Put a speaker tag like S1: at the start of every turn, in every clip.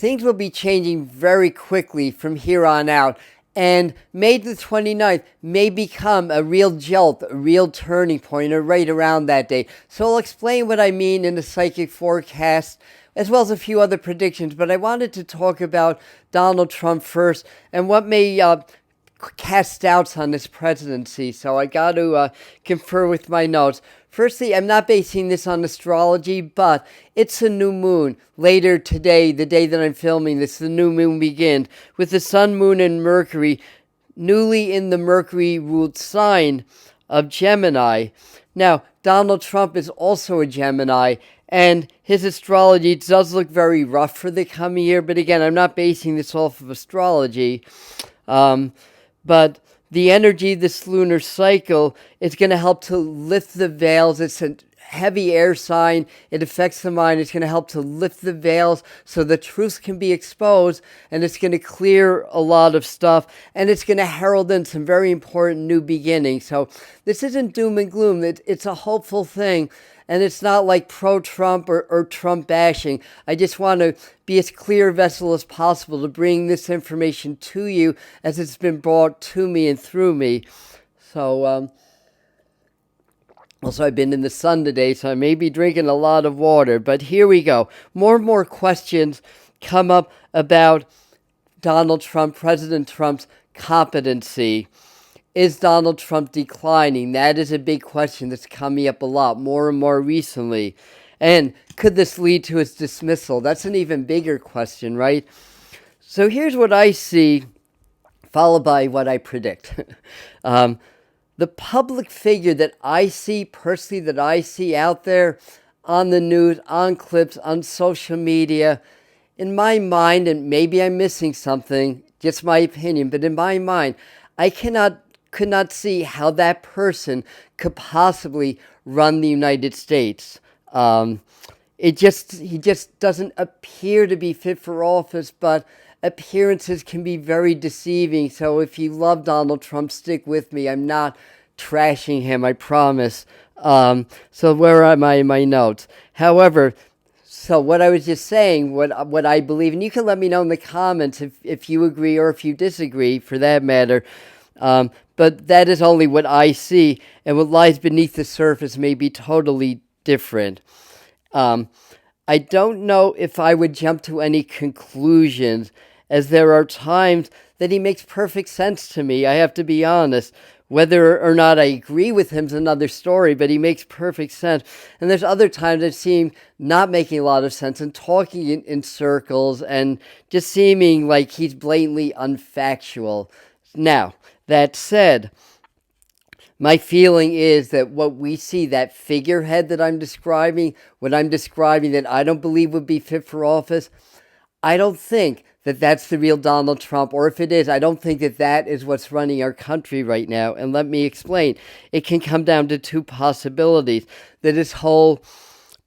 S1: things will be changing very quickly from here on out. And May the 29th may become a real jolt, a real turning point, or right around that day. So I'll explain what I mean in the psychic forecast, as well as a few other predictions. But I wanted to talk about Donald Trump first and what may cast doubts on this presidency. So I got to confer with my notes. Firstly, I'm not basing this on astrology, but it's a new moon. Later today, the day that I'm filming this, the new moon begins with the sun, moon, and Mercury newly in the Mercury-ruled sign of Gemini. Now, Donald Trump is also a Gemini, and his astrology does look very rough for the coming year. But again, I'm not basing this off of astrology. But the energy, this lunar cycle, is going to help to lift the veils. It's a heavy air sign. It affects the mind. It's going to help to lift the veils so the truth can be exposed, and it's going to clear a lot of stuff, and it's going to herald in some very important new beginnings. So this isn't doom and gloom. It's a hopeful thing. And it's not like pro-Trump or Trump bashing. I just want to be as clear a vessel as possible to bring this information to you as it's been brought to me and through me. So, also I've been in the sun today, so I may be drinking a lot of water. But here we go. More and more questions come up about Donald Trump, President Trump's competency. Is Donald Trump declining? That is a big question that's coming up a lot more and more recently. And could this lead to his dismissal? That's an even bigger question, right? So here's what I see, followed by what I predict. The public figure that I see, personally, that I see out there on the news, on clips, on social media, in my mind, and maybe I'm missing something, just my opinion, but in my mind, I could not see how that person could possibly run the United States. He just doesn't appear to be fit for office, but appearances can be very deceiving. So if you love Donald Trump, stick with me. I'm not trashing him, I promise. So where am I in my notes? However, so what I was just saying, what I believe, and you can let me know in the comments if you agree or if you disagree, for that matter. But that is only what I see, and what lies beneath the surface may be totally different. I don't know if I would jump to any conclusions, as there are times that he makes perfect sense to me. I have to be honest. Whether or not I agree with him is another story, but he makes perfect sense. And there's other times that seem not making a lot of sense and talking in circles and just seeming like he's blatantly unfactual. Now, that said, my feeling is that what we see, that figurehead that I'm describing, what I'm describing that I don't believe would be fit for office, I don't think that that's the real Donald Trump. Or if it is, I don't think that that is what's running our country right now. And let me explain. It can come down to two possibilities. That his whole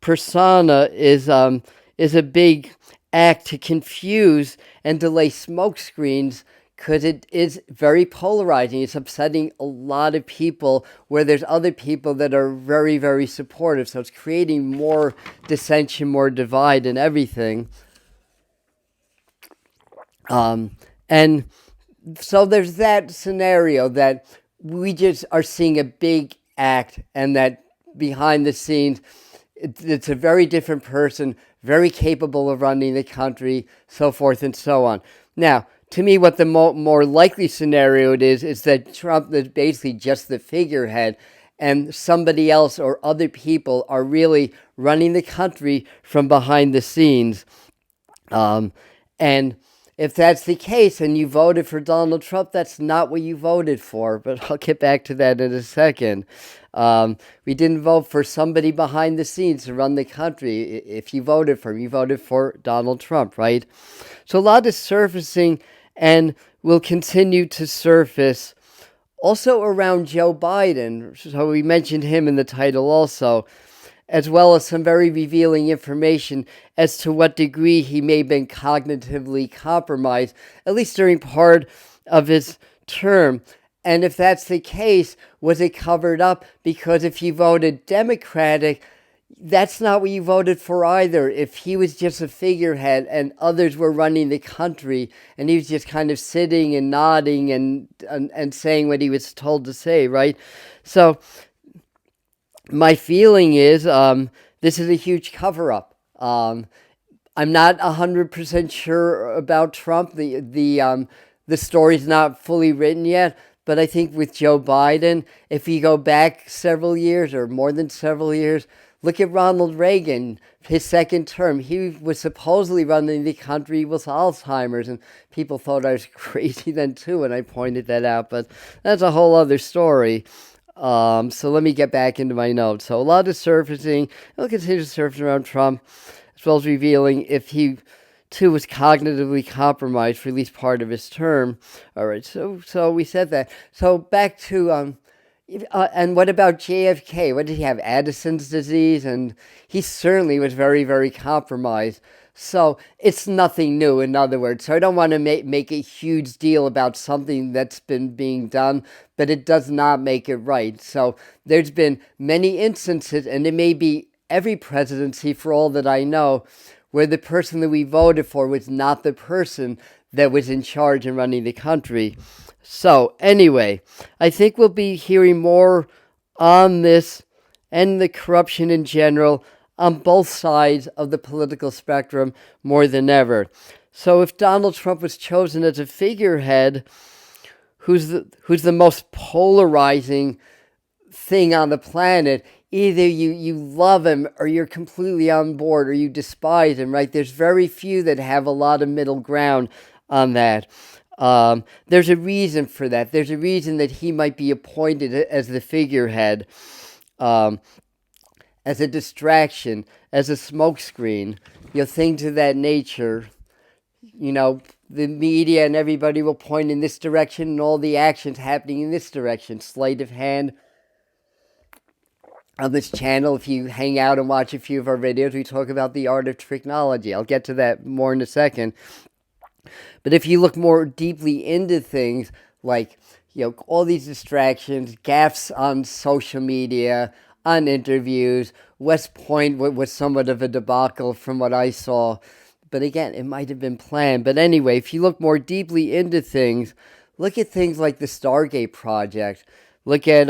S1: persona is a big act to confuse and delay smokescreens, because it is very polarizing. It's upsetting a lot of people, where there's other people that are very, very supportive. So it's creating more dissension, more divide and everything. And so there's that scenario that we just are seeing a big act, and that behind the scenes, it's a very different person, very capable of running the country, so forth and so on. Now, to me, what the more likely scenario it is that Trump is basically just the figurehead, and somebody else or other people are really running the country from behind the scenes. And if that's the case and you voted for Donald Trump, that's not what you voted for. But I'll get back to that in a second. We didn't vote for somebody behind the scenes to run the country. If you voted for him, you voted for Donald Trump, right? So a lot is surfacing and will continue to surface. Also around Joe Biden, so we mentioned him in the title also, as well as some very revealing information as to what degree he may have been cognitively compromised, at least during part of his term. And if that's the case, was it covered up? Because if you voted Democratic, That's not what you voted for either. If he was just a figurehead and others were running the country and he was just kind of sitting and nodding and saying what he was told to say, right? So my feeling is this is a huge cover up. I'm not 100% sure about Trump. The story's not fully written yet, but I think with Joe Biden, if you go back several years or more than several years, look at Ronald Reagan, his second term. He was supposedly running the country with Alzheimer's, and people thought I was crazy then too when I pointed that out, but that's a whole other story. So let me get back into my notes. So a lot of surfacing. I'll continue to surface around Trump, as well as revealing if he too was cognitively compromised for at least part of his term. All right, so we said that. So back to and what about JFK? What did he have? Addison's disease, and he certainly was very, very compromised. So it's nothing new, in other words. So I don't want to make a huge deal about something that's been being done, but it does not make it right. So there's been many instances, and it may be every presidency for all that I know, where the person that we voted for was not the person that was in charge and running the country. So anyway, I think we'll be hearing more on this and the corruption in general on both sides of the political spectrum more than ever. So if Donald Trump was chosen as a figurehead, who's the most polarizing thing on the planet, either you love him or you're completely on board or you despise him, right? There's very few that have a lot of middle ground on that. There's a reason for that. There's a reason that he might be appointed as the figurehead, as a distraction, as a smokescreen, things of that nature. The media and everybody will point in this direction and all the actions happening in this direction. Sleight of hand. On this channel, if you hang out and watch a few of our videos, we talk about the art of technology. I'll get to that more in a second. But if you look more deeply into things like, all these distractions, gaffes on social media, on interviews, West Point was somewhat of a debacle from what I saw. But again, it might have been planned. But anyway, if you look more deeply into things, look at things like the Stargate project. Look at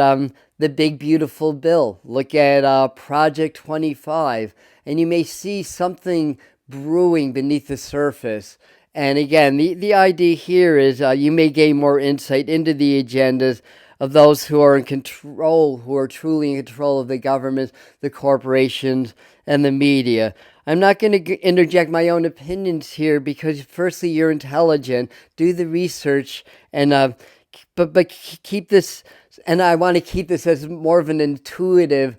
S1: the Big Beautiful Bill. Look at Project 25. And you may see something brewing beneath the surface. And again, the idea here is you may gain more insight into the agendas of those who are in control, who are truly in control of the government, the corporations, and the media. I'm not going to interject my own opinions here because, firstly, you're intelligent. Do the research, and but keep this. And I want to keep this as more of an intuitive,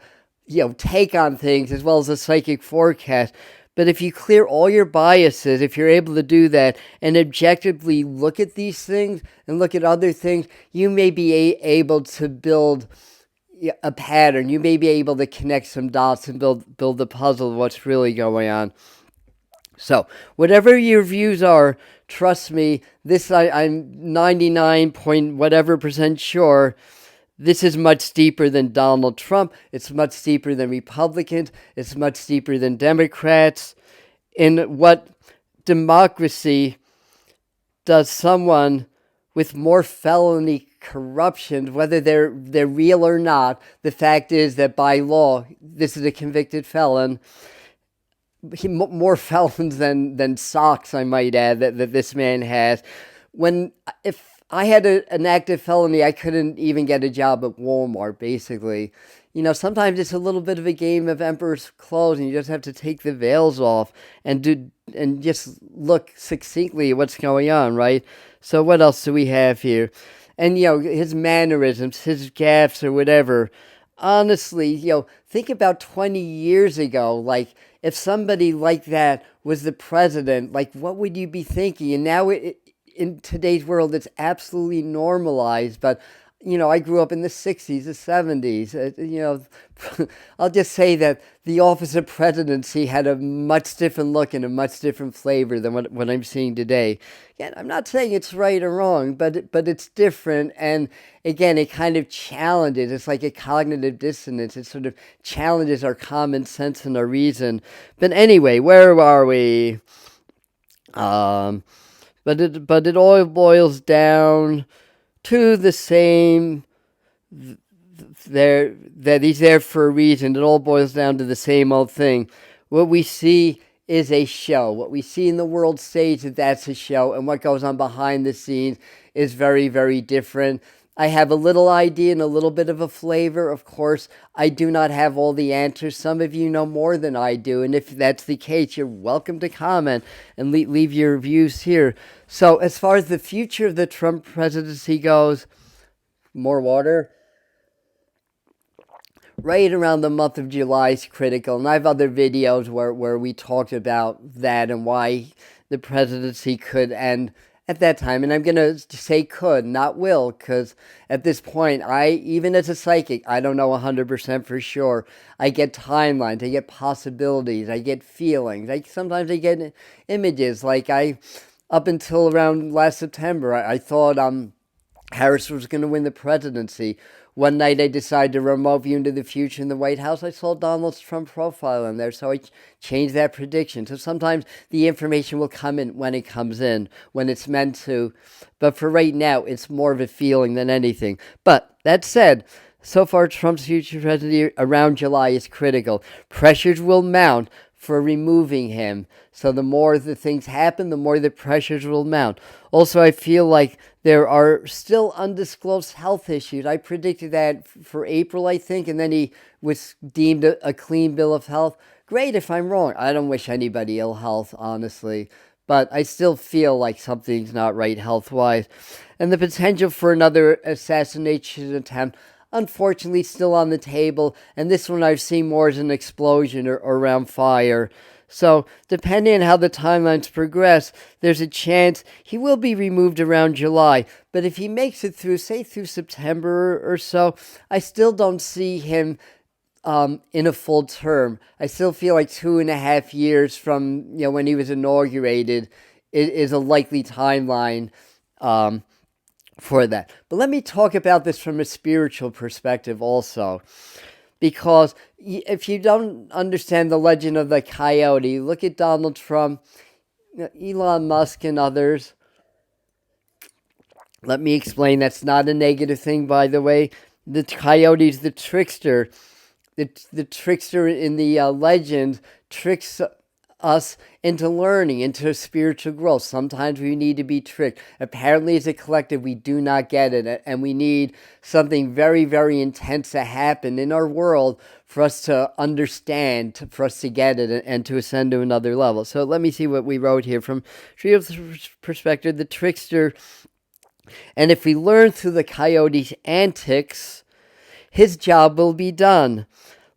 S1: take on things as well as a psychic forecast. But if you clear all your biases, if you're able to do that and objectively look at these things and look at other things, you may be able to build a pattern. You may be able to connect some dots and build the puzzle of what's really going on. So whatever your views are, trust me, I'm 99 point whatever % sure. This is much deeper than Donald Trump. It's much deeper than Republicans. It's much deeper than Democrats. In what democracy does someone with more felony corruption, whether they're real or not, the fact is that by law, this is a convicted felon. More felons than socks, I might add, that this man has. If I had an active felony, I couldn't even get a job at Walmart, basically. Sometimes it's a little bit of a game of emperor's clothes, and you just have to take the veils off and just look succinctly at what's going on, right? So what else do we have here? And, his mannerisms, his gaffes or whatever. Honestly, think about 20 years ago, like, if somebody like that was the president, like, what would you be thinking? And now in today's world, it's absolutely normalized. But I grew up in the 60s, the 70s. I'll just say that the office of presidency had a much different look and a much different flavor than what I'm seeing today. Again, I'm not saying it's right or wrong, but it's different. And again, it kind of challenges. It's like a cognitive dissonance. It sort of challenges our common sense and our reason. But anyway, where are we? Um, but it all boils down to the same. There, that he's there for a reason. It all boils down to the same old thing. What we see is a show. What we see in the world stage, that's a show, and what goes on behind the scenes is very, very different. I have a little idea and a little bit of a flavor. Of course, I do not have all the answers. Some of you know more than I do, and if that's the case, you're welcome to comment and leave your views here. So, as far as the future of the Trump presidency goes, more water. Right around the month of July is critical, and I have other videos where we talked about that and why the presidency could end at that time. And I'm going to say could, not will, because at this point, even as a psychic, I don't know 100% for sure. I get timelines, I get possibilities, I get feelings. Sometimes I get images. Up until around last September, I thought Harris was going to win the presidency. One night I decided to remote view into the future in the White House. I saw Donald Trump profile in there, so I changed that prediction. So sometimes the information will come in when it comes in, when it's meant to. But for right now, it's more of a feeling than anything. But that said, so far Trump's future presidency around July is critical. Pressures will mount for removing him. So the more the things happen, the more the pressures will mount. Also, I feel like there are still undisclosed health issues. I predicted that for April, I think, and then he was deemed a clean bill of health. Great if I'm wrong. I don't wish anybody ill health, honestly. But I still feel like something's not right health-wise. And the potential for another assassination attempt, unfortunately, still on the table. And this one I've seen more as an explosion or around fire. So, depending on how the timelines progress, there's a chance he will be removed around July. But if he makes it through, say, through September or so, I still don't see him in a full term. I still feel like 2.5 years from when he was inaugurated is a likely timeline for that. But let me talk about this from a spiritual perspective also. Because if you don't understand the legend of the coyote, look at Donald Trump, Elon Musk, and others. Let me explain. That's not a negative thing, by the way. The coyote's the trickster. The trickster in the legend tricks us into learning, into spiritual growth. Sometimes we need to be tricked. Apparently, as a collective, we do not get it, and we need something very, very intense to happen in our world for us to understand, for us to get it, and to ascend to another level. So let me see what we wrote here from Trio's perspective, the trickster. And if we learn through the coyote's antics, his job will be done.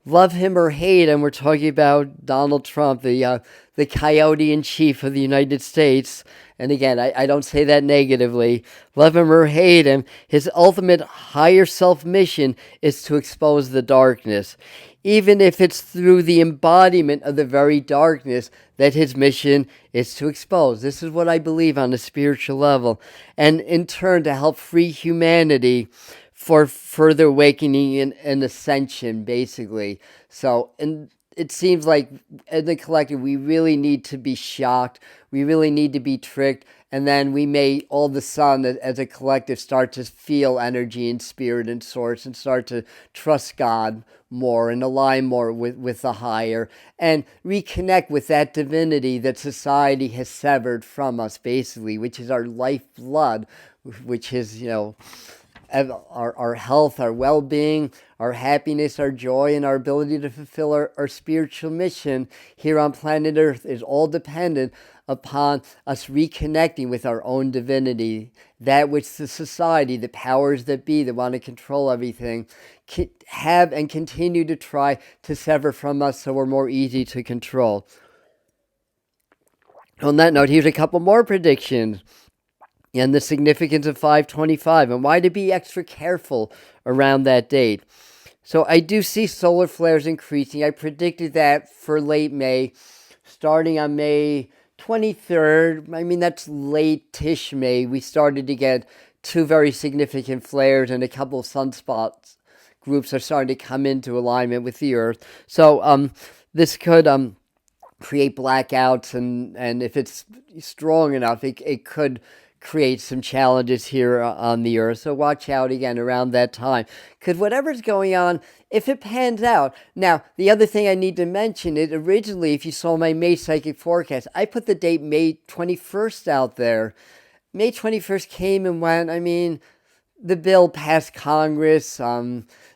S1: Love him or hate him, we're talking about Donald Trump, the coyote in chief of the United States. And again, I don't say that negatively. Love him or hate him, his ultimate higher self mission is to expose the darkness. Even if it's through the embodiment of the very darkness that his mission is to expose. This is what I believe on a spiritual level. And in turn, to help free humanity for further awakening and ascension, basically. So, and it seems like in the collective, we really need to be shocked. We really need to be tricked. And then we may all of a sudden, as a collective, start to feel energy and spirit and source and start to trust God more and align more with the higher and reconnect with that divinity that society has severed from us, basically, which is our lifeblood, which is, our health, our well-being, our happiness, our joy, and our ability to fulfill our spiritual mission here on planet Earth is all dependent upon us reconnecting with our own divinity, that which the society, the powers that be that want to control everything, have and continue to try to sever from us so we're more easy to control. On that note, here's a couple more predictions. and the significance of 525 and why to be extra careful around that date. So I do see solar flares increasing. I predicted that for late May, starting on May 23rd. I mean, that's late-ish May. We started to get two very significant flares, and a couple of sunspots groups are starting to come into alignment with the Earth. So this could create blackouts, and if it's strong enough, it could create some challenges here on the Earth. So watch out again around that time. Because whatever's going on, if it pans out. Now, the other thing I need to mention is originally, if you saw my May psychic forecast, I put the date May 21st out there. May 21st came and went. I mean, the bill passed Congress.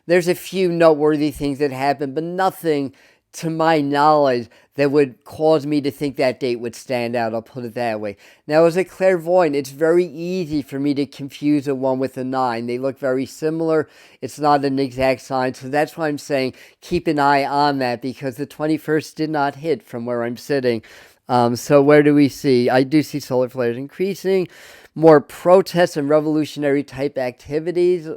S1: There's a few noteworthy things that happened, but nothing to my knowledge that would cause me to think that date would stand out. I'll put it that way. Now, as a clairvoyant, it's very easy for me to confuse a 1 with a 9. They look very similar. It's not an exact sign. So that's why I'm saying keep an eye on that, because the 21st did not hit from where I'm sitting. So where do we see? I do see solar flares increasing, more protests and revolutionary type activities.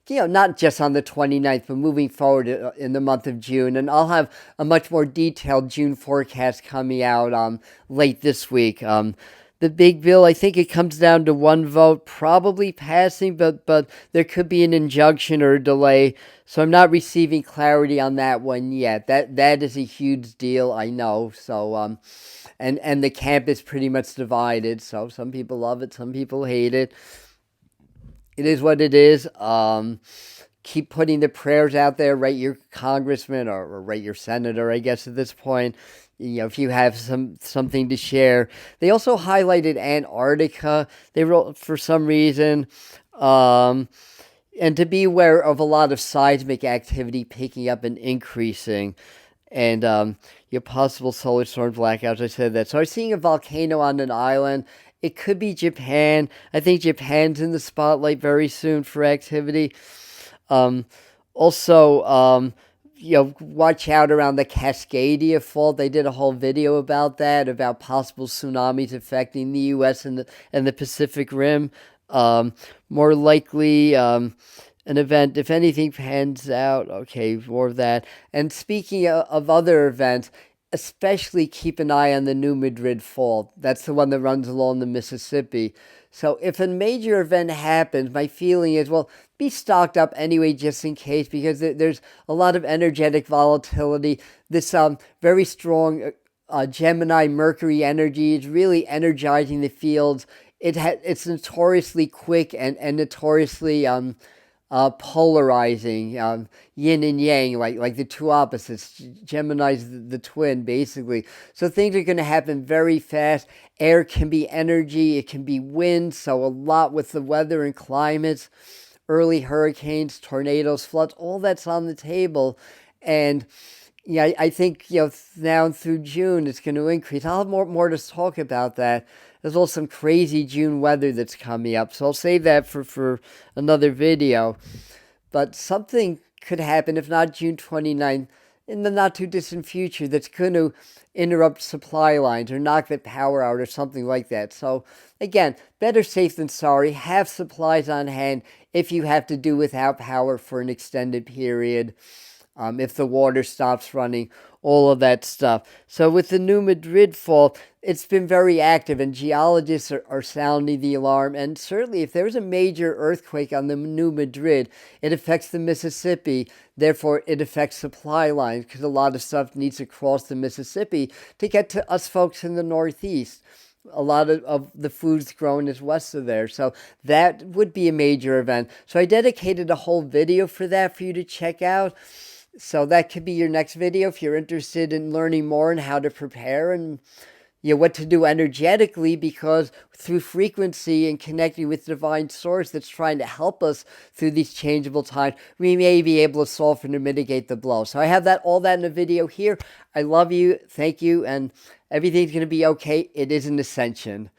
S1: Not just on the 29th, but moving forward in the month of June. And I'll have a much more detailed June forecast coming out late this week. The big bill, I think it comes down to one vote, probably passing, but there could be an injunction or a delay. So I'm not receiving clarity on that one yet. That is a huge deal, I know. So and the camp is pretty much divided. So some people love it, some people hate it. It is what it is. Keep putting the prayers out there. Write your congressman or write your senator, I guess, at this point. If you have something to share. They also highlighted Antarctica. They wrote for some reason. And to be aware of a lot of seismic activity picking up and increasing. And your possible solar storm blackouts. I said that. So I'm seeing a volcano on an island. It could be Japan. I think Japan's in the spotlight very soon for activity. Also, watch out around the Cascadia Fault. They did a whole video about that, about possible tsunamis affecting the U.S. and the Pacific Rim. More likely, an event, if anything pans out. Okay, more of that. And speaking of other events, especially keep an eye on the New Madrid Fault. That's the one that runs along the Mississippi. So if a major event happens, my feeling is, well, be stocked up anyway, just in case, because there's a lot of energetic volatility. This very strong Gemini Mercury energy is really energizing the fields. It's notoriously quick and notoriously polarizing, yin and yang, like the two opposites. Gemini's the twin, basically. So things are going to happen very fast. Air can be energy, it can be wind, so a lot with the weather and climates, early hurricanes, tornadoes, floods, all that's on the table. And I think now through June it's going to increase. I'll have more to talk about that. There's also some crazy June weather that's coming up, so I'll save that for another video. But something could happen, if not June 29th, in the not too distant future, that's going to interrupt supply lines or knock the power out or something like that. So again, better safe than sorry. Have supplies on hand if you have to do without power for an extended period. If the water stops running, all of that stuff. So with the New Madrid Fault, it's been very active, and geologists are sounding the alarm. And certainly, if there's a major earthquake on the New Madrid, it affects the Mississippi. Therefore, it affects supply lines, because a lot of stuff needs to cross the Mississippi to get to us folks in the Northeast. A lot of the foods grown is west of there. So that would be a major event. So I dedicated a whole video for that for you to check out. So that could be your next video if you're interested in learning more on how to prepare and what to do energetically, because through frequency and connecting with divine source that's trying to help us through these changeable times, we may be able to soften or mitigate the blow. So I have all that in a video here. I love you. Thank you. And everything's going to be okay. It is an ascension.